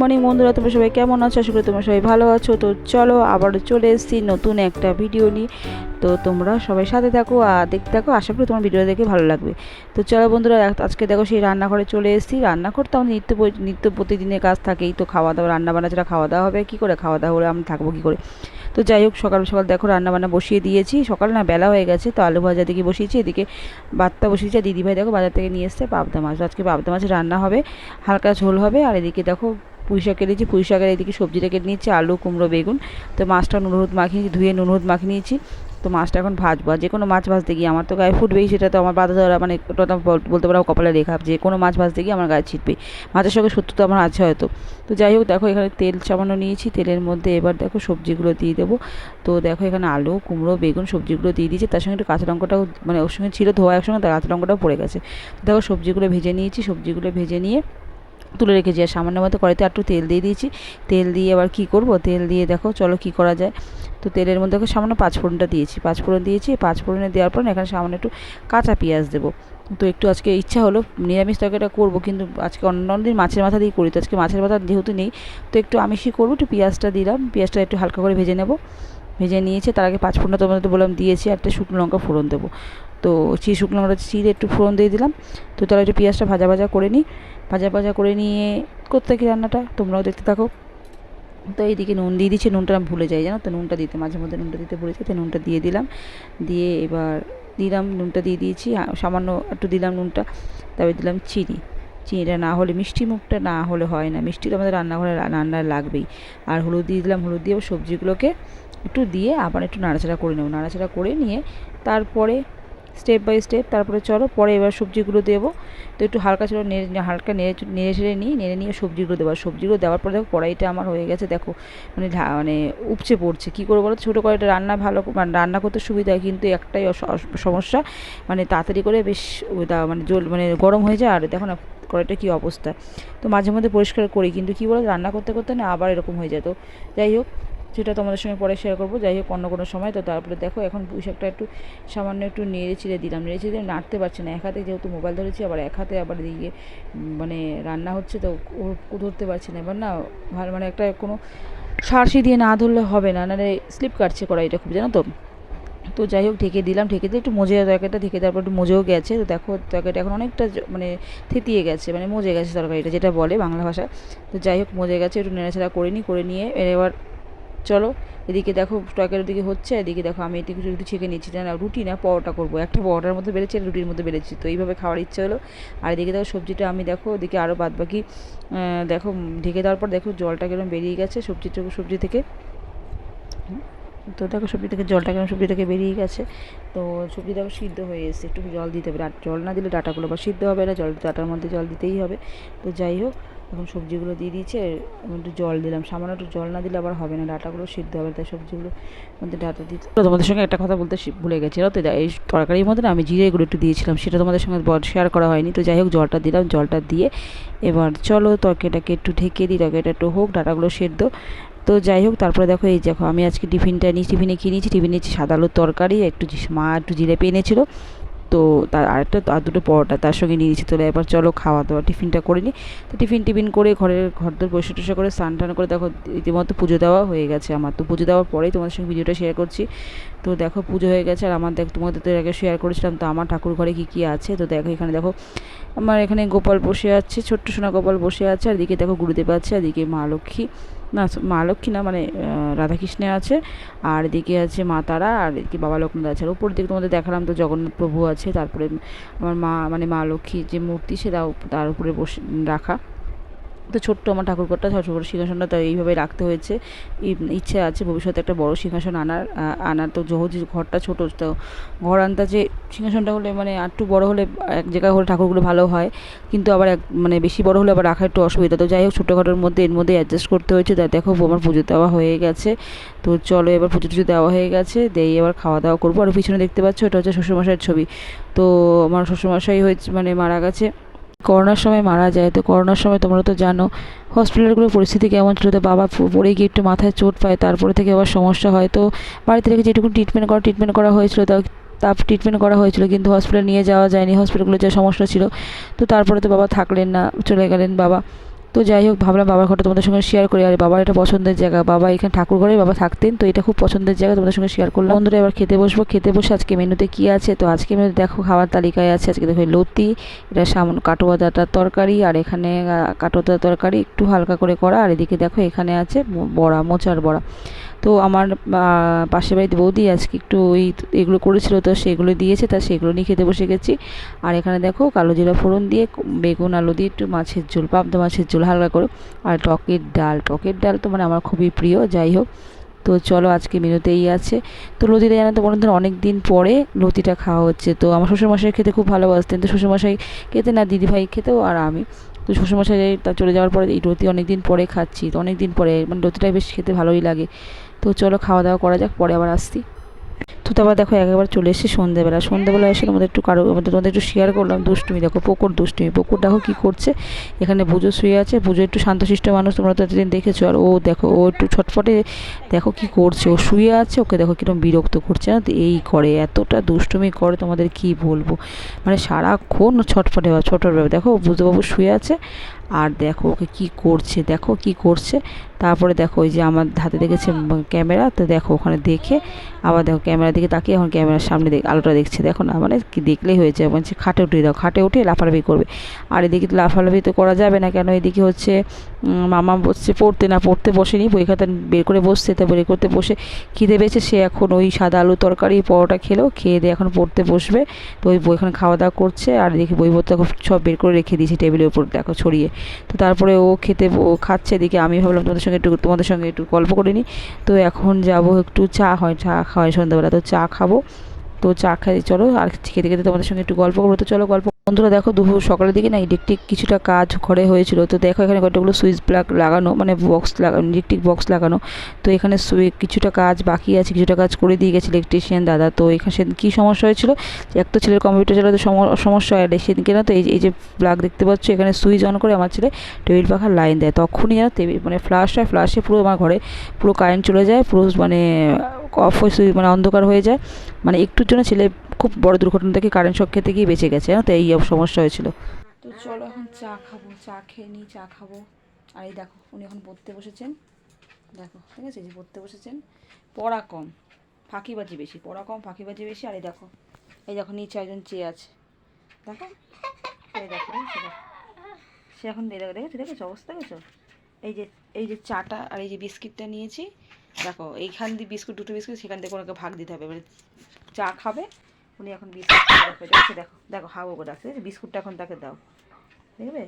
Morning বন্ধুরা, তোমরা সবাই কেমন আছো? আশা করি তোমরা সবাই ভালো আছো। তো চলো আবারও চলে এসেছি নতুন একটা ভিডিও নিয়ে। তো তোমরা সবাই সাথে থাকো আর দেখতে থাকো, আশা করি তোমার ভিডিও দেখে ভালো লাগবে। তো চলো বন্ধুরা, আজকে দেখো সেই রান্নাঘরে চলে এসেছি। রান্নাঘর তো আমাদের নিত্য প্রতিদিনের কাজ থাকেই। তো খাওয়া দাওয়া, রান্না বান্না ছাড়া খাওয়া দাওয়া হবে কী করে? খাওয়া দাওয়া করে আমরা থাকবো কী করে? তো যাই হোক, সকাল সকাল দেখো রান্নাবান্না বসিয়ে দিয়েছি। সকাল না, বেলা হয়ে গেছে। তো আলু ভাজা দিকে বসিয়েছি, এদিকে ভাতটা বসিয়েছি। আর দিদিভাই দেখো বাজার থেকে নিয়ে এসছে পাবদা মাছ। আজকে পাবদা মাছের রান্না হবে, হালকা ঝোল হবে। আর এদিকে দেখো পুঁই শাক কেটেছি, পুঁই শাকের এদিকে সবজিটা কেটে নিয়েছি, আলু কুমড়ো বেগুন। তো মাছটা নুন হলুদ মাখিয়ে নিয়েছি, ধুয়ে নুন হলুদ মাখিয়ে নিয়েছি। তো মাছটা এখন ভাজবো। আর যে কোনো মাছ ভাজতে গিয়ে আমার তো গায়ে ফুটবেই, সেটা তো আমার বাধা ধরা, মানে ওটা তো বলতে পারো কপালে রেখা। যে কোনো মাছ ভাজতে গিয়ে আমার গায়ে ছিটবেই। মাছের সঙ্গে শত্রু তো আমার আছে হয়তো। তো যাই হোক, দেখো এখানে তেল সামান্য নিয়েছি, তেলের মধ্যে এবার দেখো সবজিগুলো দিয়ে দেবো। তো দেখো এখানে আলু কুমড়ো বেগুন সবজিগুলো দিয়ে দিয়েছি, তার সঙ্গে একটু কাঁচা লঙ্কাটাও, মানে ওর সঙ্গে ছিল ধোয়া একসঙ্গে, তার কাঁচা লঙ্কাটাও পড়ে গেছে। তো দেখো সবজিগুলো ভেজে নিয়েছি, সবজিগুলো ভেজে নিয়ে তুলে রেখেছি। আর সামান্য মতো কড়াইতে একটু তেল দিয়ে দিয়েছি। তেল দিয়ে আবার কী করব, তেল দিয়ে দেখো চলো কী করা যায়। তো তেলের মধ্যে দেখো সামান্য পাঁচফোড়নটা দিয়েছি, পাঁচফোড়ন দিয়েছি। পাঁচফোড়নে দেওয়ার পর এখানে সামান্য একটু কাঁচা পেঁয়াজ দেবো। তো একটু আজকে ইচ্ছা হলো নিরামিষ তরকারিটা করবো, কিন্তু আজকে অন্য দিন মাছের মাথা দিয়ে করি। তো আজকে মাছের মাথা যেহেতু নেই, তো একটু আমিষই করবো। একটু পেঁয়াজটা দিলাম, পেঁয়াজটা একটু হালকা করে ভেজে নেব। ভেজে নিয়েছে, তার আগে পাঁচফোড়নটা তোমাদের বললাম দিয়েছি, একটা শুকনো লঙ্কা ফোড়ন দেবো। তো শুকনো লঙ্কাটা চিড়ে একটু ফোড়ন দিয়ে দিলাম। তো তারা একটু পেঁয়াজটা ভাজা ভাজা করে নিই। ভাজা ভাজা করে নিয়ে করতে থাকি রান্নাটা, তোমরাও দেখতে থাকো। তো এইদিকে নুন দিয়ে দিচ্ছি, নুনটা আমি ভুলে যাই জানো তো, নুনটা দিতে মাঝে মধ্যে নুনটা দিতে ভুলে যাই। তো নুনটা দিয়ে দিলাম, দিয়ে এবার দিলাম নুনটা দিয়ে দিয়েছি, সামান্য একটু দিলাম নুনটা। তারপরে দিলাম চিনি। চিনিটা না হলে, মিষ্টি মুখটা না হলে হয় না, মিষ্টিটা আমাদের রান্নাঘরে রান্নায় লাগবেই। আর হলুদ দিয়ে দিলাম, হলুদ দিয়ে সবজিগুলোকে একটু দিয়ে আবার একটু নাড়াচাড়া করে নেব। নাড়াচাড়া করে নিয়ে তারপরে স্টেপ বাই স্টেপ তারপরে চলো পরে এবার সবজিগুলো দেবো। তো একটু হালকা ছিল হালকা নেড়ে ছেড়ে নিই, নেড়ে নিয়ে সবজিগুলো দেবো। সবজিগুলো দেওয়ার পরে দেখো কড়াইটা আমার হয়ে গেছে, দেখো মানে মানে উপচে পড়ছে। কী করবো বলো, ছোটো কড়াইটা রান্না ভালো, মানে রান্না করতে সুবিধা, কিন্তু একটাই সমস্যা, মানে তাড়াতাড়ি করে বেশ মানে মানে গরম হয়ে যায়। আর দেখো না কড়াইটা কী অবস্থা। তো মাঝে মধ্যে পরিষ্কার করি, কিন্তু কী বলো, রান্না করতে করতে না আবার এরকম হয়ে যায়। তো যাই হোক, সেটা তোমাদের সঙ্গে পরে শেয়ার করবো, যাই হোক অন্য কোনো সময়। তো তারপরে দেখো এখন পুঁই শাকটা একটু সামান্য একটু নেড়ে চিড়ে দিলাম, নেড়ে চিড়ে নাড়তে পারছি না, এক হাতে যেহেতু মোবাইল ধরেছি, আবার এক হাতে আবার দিকে মানে রান্না হচ্ছে, তো ধরতে পারছি না। এবার না ভালো, মানে একটা কোনো সার্সি দিয়ে না ধরলে হবে না, মানে স্লিপ কাটছে কড়াইটা খুব, জানো তো। তো যাই হোক ঢেকে দিলাম, ঢেকে দিয়ে একটু মজে তরকারিটা ঢেকে দেওয়ার পর একটু মজেও গেছে। তো দেখো তরকারিটা এখন অনেকটা মানে থেতিয়ে গেছে, মানে মজে গেছে তরকারিটা, যেটা বলে বাংলা ভাষায়। তো যাই হোক মজে গেছে, একটু নেড়াচাড়া করে নিয়ে এবার চলো এদিকে দেখো তরকারির দিকে হচ্ছে, এদিকে দেখো আমি এদিকে একটু ছেঁকে নিচ্ছি, না রুটি না পরোটা করবো। একটা পরোটার মধ্যে বেড়েছি, রুটির মধ্যে বেড়েছি, তো এইভাবে খাওয়ার ইচ্ছে হলো। আর এদিকে দেখো সবজিটা আমি দেখো ওদিকে আরও বাদবাকি দেখো ঢেকে দেওয়ার পর দেখো জলটা কেরম বেরিয়ে গেছে সবজি থেকে। তো দেখো সবজি থেকে জলটা কেমন সবজি থেকে বেরিয়ে গেছে। তো সবজি দেখো সিদ্ধ হয়ে এসেছে, একটু জল দিতে হবে। আর জল না দিলে ডাঁটাগুলো বা সিদ্ধ হবে না, ডাঁটার মধ্যে জল দিতেই হবে। তো যাই হোক এখন সবজিগুলো দিয়ে দিয়েছে, একটু জল দিলাম, সামান্য একটু জল না দিলে আবার হবে না, ডাঁটাগুলো সিদ্ধ হবে, তাই সবজিগুলো মধ্যে ডাঁটা দিতে। তো তোমাদের সঙ্গে একটা কথা বলতে ভুলে গেছি, তো এই তরকারির মধ্যে না আমি জিরে গুঁড়ো একটু দিয়েছিলাম, সেটা তোমাদের সঙ্গে শেয়ার করা হয়নি। তো যাই হোক জলটা দিলাম, জলটা দিয়ে এবার চলো তরকারিটাকে একটু ঢেকে দিই, তরকারিটা একটু হোক, ডাঁটাগুলো সেদ্ধ। তো যাই হোক তারপরে দেখো এই দেখো আমি আজকে টিফিনে কী নিয়েছি, টিফিনে নিয়েছি সাদা আলুর তরকারি, মা একটু জিলেপি এনেছিলো। তো তার আর দুটো পরোটা তার সঙ্গে নিয়ে নিয়েছি। তো এবার চলো খাওয়া দাওয়া টিফিনটা করে নিই। তো টিফিন করে ঘরদোর পরিষ্কার টরিষ্কার করে স্নান টান করে দেখো রীতিমতো পুজো দেওয়া হয়ে গেছে আমার। তো পুজো দেওয়ার পরেই তোমাদের সঙ্গে ভিডিওটা শেয়ার করছি। তো দেখো পুজো হয়ে গেছে, আর আমার তোমাদের তো আগে শেয়ার করেছিলাম তো আমার ঠাকুর ঘরে কী আছে। তো দেখো এখানে দেখো আমার এখানে গোপাল বসে আছে, ছোট্ট সোনা গোপাল বসে আছে, আর এদিকে দেখো গুরুদেব আছে, আর এদিকে মা লক্ষ্মী না মানে রাধাকৃষ্ণে আছে, আর এদিকে আছে মা তারা, আর এদিকে বাবা লোকনাথ আছে। আর উপর দিকে তোমাদের দেখালাম তো জগন্নাথ প্রভু আছে, তারপরে আমার মা মানে মা লক্ষ্মীর যে মূর্তি সেটা তার উপরে বসে রাখা। তো ছোট্ট আমার ঠাকুরঘরটা, ছোটো সিংহাসনটা তো এইভাবে রাখতে হয়েছে। ইচ্ছে আছে ভবিষ্যতে একটা বড় সিংহাসন আনার। তো যেহেতু ঘরটা ছোটো, তো ঘর যে সিংহাসনটা হলে মানে একটু বড় হলে এক জায়গায় হলে ঠাকুরগুলো ভালো হয়, কিন্তু আবার মানে বেশি বড় হলে আবার রাখা একটু অসুবিধা। তো যাই হোক ছোটো ঘরের মধ্যে এর মধ্যে অ্যাডজাস্ট করতে হয়েছে। তাই দেখো আমার পুজো দেওয়া হয়ে গেছে। তো চলো এবার পুজো টুজো দেওয়া হয়ে গেছে, দিয়ে এবার খাওয়া দাওয়া করবো। আর পিছনে দেখতে পাচ্ছ এটা হচ্ছে শ্বশুরমশাইয়ের ছবি। তো আমার শ্বশুরমশাই হয়েছে মানে মারা গেছে, করোনার সময় মারা যায়। তো করোনার সময় তোমরা তো জানো হসপিটালগুলোর পরিস্থিতি কেমন ছিল। তো বাবা পড়ে গিয়ে একটু মাথায় চোট পায়, তারপরে থেকে আবার সমস্যা হয়। তো বাড়িতে রেখে যেটুকু ট্রিটমেন্ট করা হয়েছিল, ট্রিটমেন্ট করা হয়েছিল, কিন্তু হসপিটালে নিয়ে যাওয়া যায়নি, হসপিটালগুলো যা সমস্যা ছিল। তো তারপরে তো বাবা থাকলেন না, চলে গেলেন বাবা। তো যাই হোক, ভাবলাম বাবার ঘরটা তোমাদের সঙ্গে শেয়ার করি। আর বাবার এটা পছন্দের জায়গা, বাবা এখানে ঠাকুর ঘরে বাবা থাকতেন, তো এটা খুব পছন্দের জায়গা, তোমাদের সঙ্গে শেয়ার করলাম। বন্ধুরা এবার খেতে বসবো। খেতে বসে আজকে মেনুতে কি আছে, তো আজকে মেনুতে দেখো খাওয়ার তালিকায় আছে আজকে দেখো লতি, এটা সামন কাটোয়াদাটার তরকারি, আর এখানে কাটোয়াদার তরকারি একটু হালকা করে করা, আর এদিকে দেখো এখানে আছে বড়া, মোচার বড়া। তো আমার পাশের বাড়িতে বৌদি আজকে একটু এগুলো করেছিল, তো সেগুলো দিয়েছে, তা সেগুলো নিয়ে খেতে বসে গেছি। আর এখানে দেখো কালো জিরা ফোড়ন দিয়ে বেগুন আলু দিয়ে একটু মাছের ঝোল, পাবদা মাছের ঝোল হালকা করে, আর টকের ডাল। টকের ডাল তো মানে আমার খুবই প্রিয়। যাই হোক, তো চলো আজকে মেনুতেই আছে। তো লতিটা জানো তো বন্ধুরা অনেক দিন পরে লতিটা খাওয়া হচ্ছে। তো আমার শ্বশুরমশাই খেতে খুব ভালোবাসতেন, তো শ্বশুরমশাই খেতে না, দিদিভাই খেতেও, আর আমি। তো শ্বশুরমশাই তা চলে যাওয়ার পরে এই লতি অনেক দিন পরে খাচ্ছি। তো অনেক দিন পরে মানে লতিটা বেশ খেতে ভালোই লাগে। তো চলো খাওয়া দাওয়া করা যাক, পরে আবার আসছি। তো তারপর দেখো একবার চলে এসেছি সন্ধ্যেবেলা এসে তোমাদের একটু শেয়ার করলাম দুষ্টুমি। দেখো পুকুর দুষ্টুমি, পুকুর দেখো কী করছে। এখানে পুজো শুয়ে আছে, পুজো একটু শান্তশিষ্ট মানুষ, তোমরা তো এতদিন দেখেছো। আর ও দেখো ও একটু ছটফটে, দেখো কি করছে, ও শুয়ে আছে, ওকে দেখো কীরকম বিরক্ত করছে না, তো এই করে এতটা দুষ্টুমি করে তোমাদের কি বলবো, মানে সারাক্ষণ ছটফটে ব্যাপার। দেখো বুদ্ধবাবু শুয়ে আছে, আর দেখো ওকে কি করছে, দেখো কি করছে। তারপরে দেখো ওই যে আমার হাতে দেখেছে ক্যামেরা, তো দেখো ওখানে দেখে আবার দেখো ক্যামেরার দিকে তাকিয়ে এখন ক্যামেরার সামনে আলোটা দেখছে, দেখো না, মানে কি দেখলেই হয়েছে, বলছে খাটে উঠিয়ে দাও, খাটে উঠে লাফালাফি করবে। আর এদিকে তো লাফালাফি তো করা যাবে না, কেন এদিকে হচ্ছে মামা বসছে পড়তে বসেনি, বই খাতা বের করে বসছে, তা বের করতে বসে খিদে পেয়েছে, সে এখন ওই সাদা আলু তরকারি পরোটা খেলো, খেয়ে দিয়ে এখন পড়তে বসবে। তো ওই বইখানে খাওয়া দাওয়া করছে, আর এদিকে বইপত্র সব বের করে রেখে দিয়েছি টেবিলের উপর দেখো ছড়িয়ে। তো তারপরে ও খাচ্ছে, এদিকে আমি ভাবলাম তোমাদের সঙ্গে একটু গল্প করে নিই। তো এখন যাব একটু চা খাওয়াই সন্ধ্যাবেলা, তো চা খাবো। তো চা খাই, চলো আর খেতে খেতে তোমাদের সঙ্গে একটু গল্প করবো। তো চলো গল্প। বন্ধুরা দেখো দুপুর সকালের দিকে না ইলেকট্রিক কিছুটা কাজ ঘরে হয়েছিল, তো দেখো এখানে কতগুলো সুইচ প্লাগ লাগানো, মানে বক্স লাগানো, ইলেকট্রিক বক্স লাগানো। তো এখানে কিছুটা কাজ বাকি আছে, কিছুটা কাজ করে দিয়ে গেছে ইলেকট্রিশিয়ান দাদা। তো এখানে সেদিন কী সমস্যা হয়েছিল, এক তো ছেলের কম্পিউটার চালাতে সমস্যা হয়, সেদিনকে না, তো এই যে প্লাগ দেখতে পাচ্ছ, এখানে সুইচ অন করে আমার ছেলে টেবিল পাখার লাইন দেয়, তখনই যেন মানে ফ্লাশ হয়, ফ্লাশে পুরো আমার ঘরে পুরো কারেন্ট চলে যায়, পুরো মানে অফ হয়ে মানে অন্ধকার হয়ে যায়। মানে একটুর জন্য ছেলে খুব বড় দুর্ঘটনা থেকে কারেন্ট শক খেতে গিয়ে বেঁচে গেছে, তো এই সমস্যা হয়েছিল। তো চলো এখন চা খাবো, চা খেয়ে নিই, চা খাবো। আর এই দেখো উনি এখন পড়তে বসেছেন, দেখো ঠিক আছে, যে পড়তে বসেছেন, পড়া কম ফাঁকিবাজি বেশি, পড়া কম ফাঁকিবাজি বেশি। আর এই দেখো নিচে একজন চেয়ে আছে, দেখো এই দেখো সে এখন দেখেছো অবস্থা, দেখেছো। এই যে চাটা আর এই যে বিস্কিটটা নিয়েছি, দেখো এইখান দিয়ে দুটো বিস্কুট সেখান থেকে ওনাকে ভাগ দিতে হবে, মানে চা খাবে উনি এখন বিস্কুট, দেখো হাওয়া করে রাখছে, বিস্কুটটা এখন তাকে দাও, দেখবে,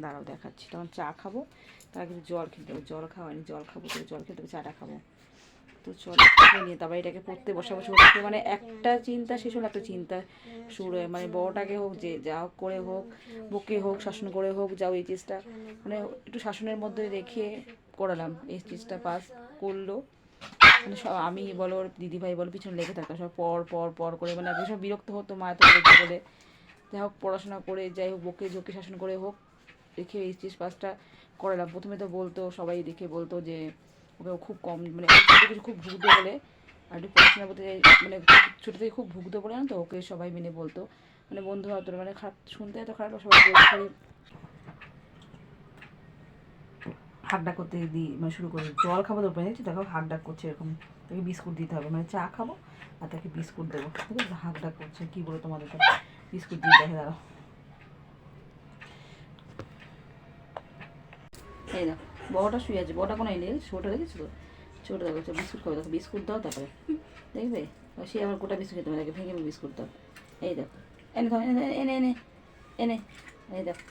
দাঁড়াও দেখাচ্ছি। তখন চা খাবো, তার কিন্তু জল খেতে হবে, জল খাওয়ানি, জল খাবো, তো জল খেতে হবে, চাটা খাবো। তো চল খেয়ে নিয়ে তারপরে এটাকে পড়তে বসাবো। মানে একটা চিন্তা শেষ হলো, একটা চিন্তা শুরু হয়, মানে বড়টাকে হোক, যে যা হোক করে হোক, বকে হোক, শাসন করে হোক, যাও এই চেষ্টা মানে একটু শাসনের মধ্যে রেখে করালাম, এই চেষ্টা পাস করলো। মানে সব আমি বলো, ওর দিদিভাই বলো, পিছনে লেগে থাকা সব পর করে, মানে ভীষণ বিরক্ত হতো মা তো বলে। যাই হোক পড়াশোনা করে, যাই হোক বকে ঝোঁকে শাসন করে হোক রেখে এইচএস পাসটা করালাম। প্রথমে তো বলতো, সবাই দেখে বলতো যে ওকে খুব কম, মানে ছোটো কিছু খুব ভুগতে বলে, আর একটু পড়াশোনা করতে মানে ছোটো থেকে খুব ভুগতে বলে না, তো ওকে সবাই মেনে বলতো, মানে বন্ধু হতো, মানে খারাপ শুনতে এত খারাপ, সবাই খালি হাঁকডাক করতে দিই, মানে শুরু করে জল খাবো তো দেখছি, দেখো হাঁকডাক করছে এরকম, তাকে বিস্কুট দিতে হবে, মানে চা খাবো আর তাকে বিস্কুট দেবো, ঠিক আছে, হাঁকডাক করছে, কী বলো তোমাদের, তো বিস্কুট দিয়ে দেখে দাঁড়াও। এই দেখো বড়টা শুয়ে আছে, বড়টা কোনো এনে ছোটো দেখেছো তো, ছোটো দেখো বিস্কুট খাবো, দেখো বিস্কুট দাও, তারপরে দেখবে সে আবার গোটা বিস্কুট খেতে হবে, ভেঙে বিস্কুট দাও। এই দেখো এনে দাও, এনে এনে এনে এনে এই দেখো,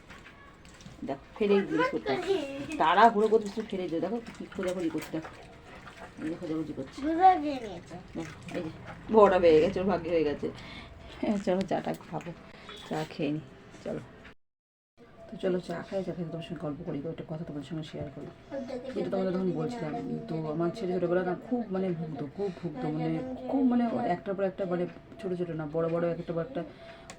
দেখো ফেলে বিস্কুটটা, তারা ঘুরে করতে বিস্কুট ফেলে দিও, দেখো কী খোঁজাখুঁজি করছে, দেখো এই যে খোঁজাখুঁজি করছে, দেখো এই যে বড়টা পেয়ে গেছে, ওর ভাগ্য হয়ে গেছে। চলো চাটা খাবো, চা খেয়ে নি, চলো। তো চলো চা খাই, চা খেয়ে তোমার সঙ্গে গল্প করি, একটা কথা তোমাদের সঙ্গে শেয়ার করি, যেটা তোমাদের তখন বলছিলাম। তো আমার ছেলে ছোটোবেলা না খুব মানে ভুগতো, মানে খুব মানে একটার পর একটা, মানে ছোটো ছোটো না বড় বড় একটা পর একটা,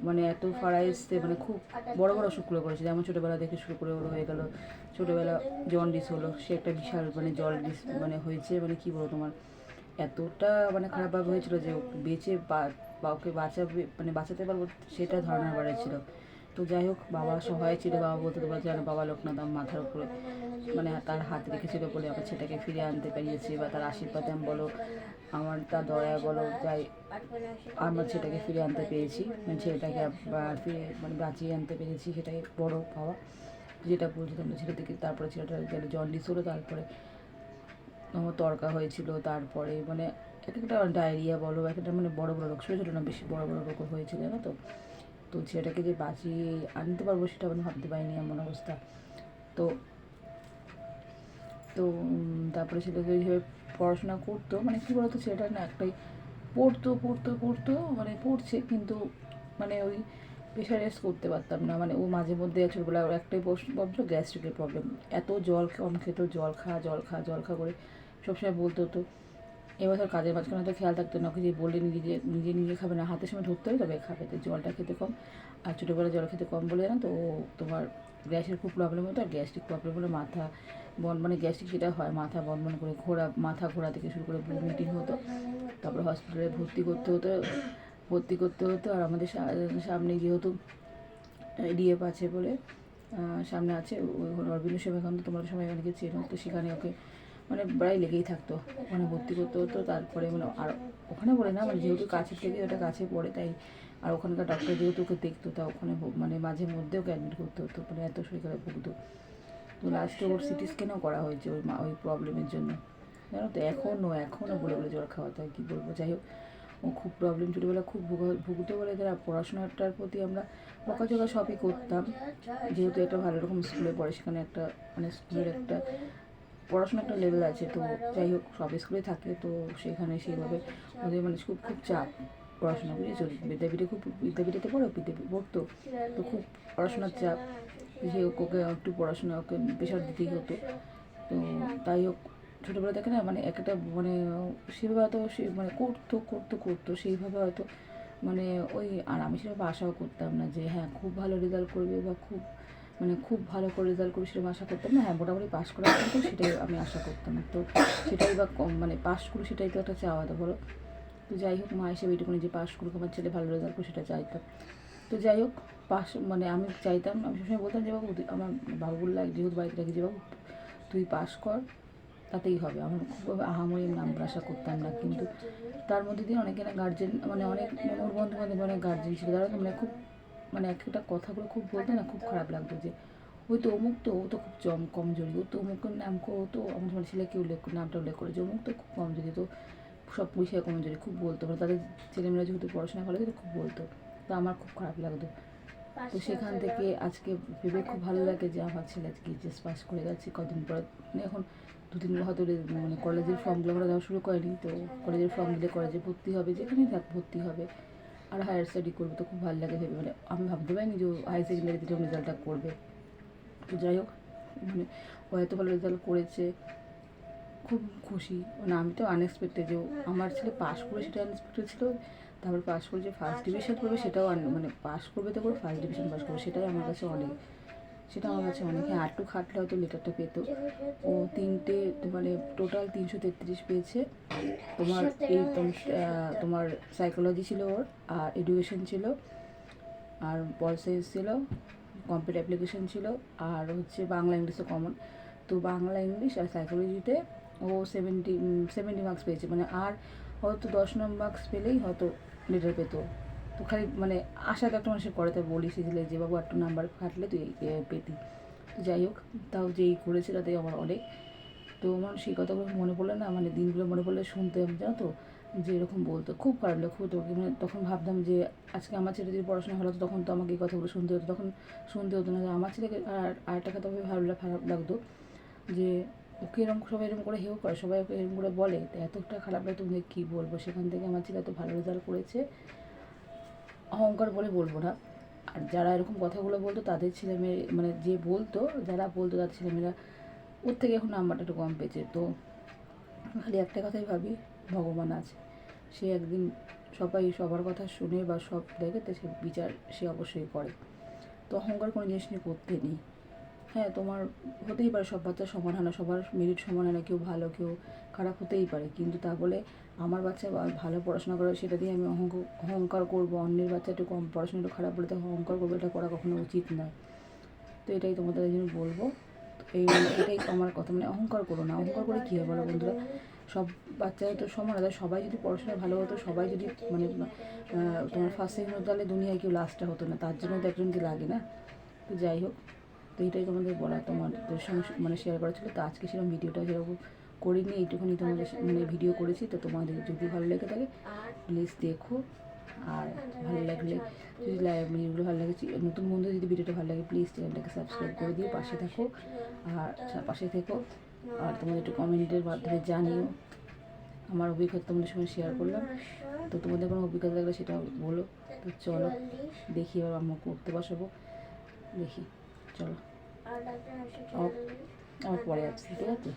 মানে এত ফাড়ায় এসছে, মানে খুব বড় বড় অসুখগুলো করেছে। যেমন ছোটোবেলা থেকে শুরু করে ওর হয়ে গেল, ছোটোবেলা জন্ডিস হলো, সে একটা বিশাল মানে জন্ডিস মানে হয়েছে, মানে কী বলো তোমার, এতটা মানে খারাপভাবে হয়েছিল যে বেঁচে বা ওকে বাঁচাবে, মানে বাঁচাতে পারবো সেটা ধারণার বাইরে ছিল। তো যাই হোক, বাবা সহায় ছিল, বাবা বলতে তোমরা জানো বাবা লোকনাথ আমার মাথার উপরে মানে তার হাত রেখেছিল বলে আমার ছেলেটাকে ফিরে আনতে পেরিয়েছে, বা তার আশীর্বাদে আমি বলো, আমার তার দয়া বলো, যাই আমার ছেলেটাকে ফিরে আনতে পেরেছি, মানে ছেলেটাকে আবার ফিরে মানে বাঁচিয়ে আনতে পেরেছি, সেটাই বড় পাওয়া। যেটা বলছিলাম ছেলে থেকে, তারপরে ছেলেটা গেলে জন্ডিস হলো, তারপরে আমার তরকা হয়েছিল, তারপরে মানে এক একটা ডায়রিয়া বলো, এক একটা মানে বড় বড় রোগ, ছোটো ছোটো না বেশি বড় বড় রোগ হয়েছিল জানো তো। তো ছেলেটাকে যে বাঁচিয়ে আনতে পারবো সেটা আমি ভাবতে পারিনি, এমন অবস্থা। তো তো তারপরে ছেলেকে ওইভাবে পড়াশোনা করতো, মানে কী বলতো, ছেলেটা না একটাই পড়তো মানে পড়ছে, কিন্তু মানে ওই প্রেশারাইজ করতে পারতাম না, মানে ও মাঝে মধ্যে ছোটোবেলা ওর একটাই প্রবলেম, গ্যাস্ট্রিকের প্রবলেম, এত জল কম খেত, জল খা করে সবসময় বলতে হতো। এবার ধর কাজের মাঝখানে তো খেয়াল থাকতো না, ওকে যে বললে নিজে খাবে না, হাতের সময় ধরতে হবে তবে খাবে, তো জলটা খেতে কম, আর ছোটোবেলায় জল খেতে কম বলে জানো তো ও তোমার গ্যাসের খুব প্রবলেম হতো, আর গ্যাস্ট্রিক প্রবলেম হলে মাথা মানে গ্যাস্ট্রিক যেটা হয় মাথা বন করে মাথা ঘোরা থেকে শুরু করে মিটিং হতো, তারপরে হসপিটালে ভর্তি করতে হতো। আর আমাদের সামনে যেহেতু ডিএফ আছে বলে সামনে আছে ওই অরবিন্দ সেবাকান্ত, তোমরা সময় অনেকে চেনো, তো সেখানে ওকে মানে প্রায় লেগেই থাকতো, ওখানে ভর্তি করতে হতো। তারপরে মানে আর ওখানে বলে না, মানে যেহেতু কাছের থেকে ওটা কাছে পড়ে তাই, আর ওখানকার ডাক্তার যেহেতু ওকে দেখতো, তা ওখানে মানে মাঝে মধ্যে ওকে অ্যাডমিট করতে হতো, মানে এত শরীর খারাপ ভুগতো। তো লাস্টে ওর সিটি স্ক্যানও করা হয়েছে ওই প্রবলেমের জন্য জানো তো। এখনও বলে জল খাওয়াতে হয়, কী বলবো। যাই হোক, ও খুব প্রবলেম, ছোটোবেলা খুব ভুগতে বলে তারা পড়াশোনাটার প্রতি আমরা বকাঝকা সবই করতাম, যেহেতু একটা ভালো রকম স্কুলে পড়ে, সেখানে একটা মানে স্কুলের একটা পড়াশোনা একটা লেভেল আছে। তো যাই হোক, সব স্কুলে থাকে, তো সেখানে সেইভাবে ওদের মানে খুব চাপ পড়াশোনা, বুঝেছো, বিদ্যাপীঠেতে পড়তো, তো খুব পড়াশোনার চাপ, যে ওকে একটু পড়াশোনা ওকে প্রেশার দিতেই হতো। তো তাই হোক, ছোটোবেলা থেকে না মানে একটা মানে সেভাবে হয়তো সে মানে করতো সেইভাবে হয়তো মানে ওই, আর আমি সেভাবে আশাও করতাম না যে হ্যাঁ খুব ভালো রেজাল্ট করবে, বা খুব ভালো করে রেজাল্ট করবে সেরকম আশা করতাম না। হ্যাঁ মোটামুটি পাস করা কিন্তু সেটাই আমি আশা করতাম, তো সেটাই বা মানে পাস করি সেটাই তো একটা চাওয়া তো বলো। তো যাই হোক, মা হিসেবে এইটুকুনি যে পাস করুক আমার ছেলে, ভালো রেজাল্ট করুক, সেটা চাইতাম। তো যাই হোক, মানে আমি চাইতাম, আমি সবসময় বলতাম যে বাবু আমার বাবু বললে যেহেতু বাড়িতে রাখি, যে বাবু তুই পাস কর তাতেই হবে, আমার খুব আহামরি নাম্বার আশা করতাম না। কিন্তু তার মধ্যে দিয়ে অনেকে না গার্জেন, মানে অনেক ওর বন্ধু বান্ধব অনেক গার্জেন ছিল, তারা মানে খুব মানে একটা কথাগুলো খুব বলতো না, খুব খারাপ লাগতো যে ওই তো অমুক, তো ও তো খুব কমজোরি, ও তো অমুকের নাম ও তো আমার ছেলেকে নামটা উল্লেখ করে যে অমুক তো খুব কমজোরি, তো সব বিষয়ে কমজোরি খুব বলতো, মানে তাদের ছেলেমেয়েরা যেহেতু পড়াশোনা ভালো খুব বলতো, তো আমার খুব খারাপ লাগতো। তো সেখান থেকে আজকে ভেবে খুব ভালো লাগে যে আমার ছেলে আজকে এইচএস পাস করে গেছে, কদিন পর মানে এখন 2-3 হয়তো মানে কলেজের ফর্মগুলো আমরা দেওয়া শুরু করেনি, তো কলেজের ফর্ম দিলে কলেজে ভর্তি হবে, যেখানেই থাক ভর্তি হবে, আর হায়ার স্টাডি করবে, তো খুব ভালো লাগে ভেবে, মানে আমি ভাবতে পারিনি যে হায়ার সেকেন্ডারিতে যখন রেজাল্টটা করবে। তো যাই হোক, মানে ও এত ভালো রেজাল্ট করেছে, খুব খুশি, মানে আমি তো আনএক্সপেক্টেড যে আমার ছেলে পাস করে সেটা আনএক্সপেক্টেড ছিল, তারপর পাস করে যে ফার্স্ট ডিভিশন করবে সেটাও মানে পাস করবে তো করে ফার্স্ট ডিভিশন পাস করবে, সেটাই আমার কাছে অনেক, হ্যাঁ আরটু খাটলে হয়তো লেটারটা পেতো। ও 3টে মানে টোটাল 333 পেয়েছে। তোমার তোমার সাইকোলজি ছিল ওর, আর এডুকেশন ছিল, আর পল সায়েন্স ছিল, কম্পিউটার অ্যাপ্লিকেশন ছিল, আর হচ্ছে বাংলা ইংলিশে কমন। তো বাংলা ইংলিশ আর সাইকোলজিতে ও 70 মার্কস পেয়েছে, মানে আর হয়তো 10 নম্বর মার্কস পেলেই হয়তো লেটার পেতো। তো খালি মানে আশা তো একটা মানুষের করে, তাই বলি সেদিলে যে বাবু একটু নাম্বার খাটলে তুই পেতি। তো যাই হোক, তাও যেই করেছে তাতেই আমার অনেক। তো আমার সেই কথাগুলো মনে পড়লে না, মানে দিনগুলো মনে পড়লে শুনতে জানো তো, যে এরকম বলতো খুব খারাপ লাগতো, মানে তখন ভাবতাম যে আজকে আমার ছেলে যদি পড়াশোনা ভালো হতো, তখন তো আমাকে এই কথাগুলো শুনতে হতো, তখন শুনতে হতো না। আমার ছেলেকে আর একটা কথা খারাপ লাগতো যে ওকে এরকম সবাই এরকম করে হেউ করে, সবাই ওকে এরকম করে বলে, তো এতটা খারাপ লাগতো, তুমি কী বলবো। সেখান থেকে আমার ছেলে এত ভালো রেজাল্ট করেছে, অহংকার বলে বলবো না। আর যারা এরকম কথাগুলো বলতো তাদের ছেলেমেয়ে, মানে যে বলতো যারা বলতো তাদের ছেলেমেয়েরা ওর থেকে এখন নাম্বারটা একটু কম পেয়েছে। তো খালি একটা কথাই ভাবি, ভগবান আছে, সে একদিন সবার কথা শুনে বা সব দেখে, তো সে বিচার সে অবশ্যই করে। তো অহংকার কোনো জিনিস নিয়ে করতে নেই, হ্যাঁ তোমার হতেই পারে, সব বাচ্চা সমান হয় না, সবার মেরিট সমান হয় না, কেউ ভালো কেউ খারাপ হতেই পারে, কিন্তু তা বলে আমার বাচ্চা ভালো পড়াশোনা করে সেটা দিয়ে আমি অহংকার করবো, অন্যের বাচ্চা একটু কম পড়াশোনা একটু খারাপ বলে তো অহংকার করবো, এটা করা কখনো উচিত নয়। তো এটাই তোমাদের জন্য বলবো। এই এটাই আমার কথা, মানে অহংকার করো না, অহংকার করে কী হবে বলো বন্ধুরা, সব বাচ্চারা তো সমান হয়, সবাই যদি পড়াশোনা ভালো হতো, সবাই যদি মানে তোমার ফার্স্ট সেকেন্ড হতো, তাহলে দুনিয়ায় কেউ লাস্টটা হতো না, তার জন্য তো একজনকে লাগে না। তো যাই হোক, তো এটাই তোমাদের বলা, তোমাদের সঙ্গে মানে শেয়ার করা ছিল। তো আজকে সেরকম ভিডিওটা সেরকম করিনি, এইটুকুনি তোমাদের মানে ভিডিও করেছি। তো তোমাদের যদি ভালো লেগে থাকে প্লিজ দেখো, আর ভালো লাগলে যদি ভিডিওগুলো ভালো লাগে, নতুন বন্ধু যদি ভিডিওটা ভালো লাগে প্লিজ চ্যানেলটাকে সাবস্ক্রাইব করে দিয়ে পাশে থাকো, আর পাশে থেকো, আর তোমাদের একটু কমেন্টের মাধ্যমে জানিও। আমার অভিজ্ঞতা তোমাদের সঙ্গে শেয়ার করলাম, তো তোমাদের কোনো অভিজ্ঞতা থাকলে সেটা বলো। তো চলো দেখি এবার আমরা করতে বসাবো, দেখি চলো আমার পরে আসছি, ঠিক আছে।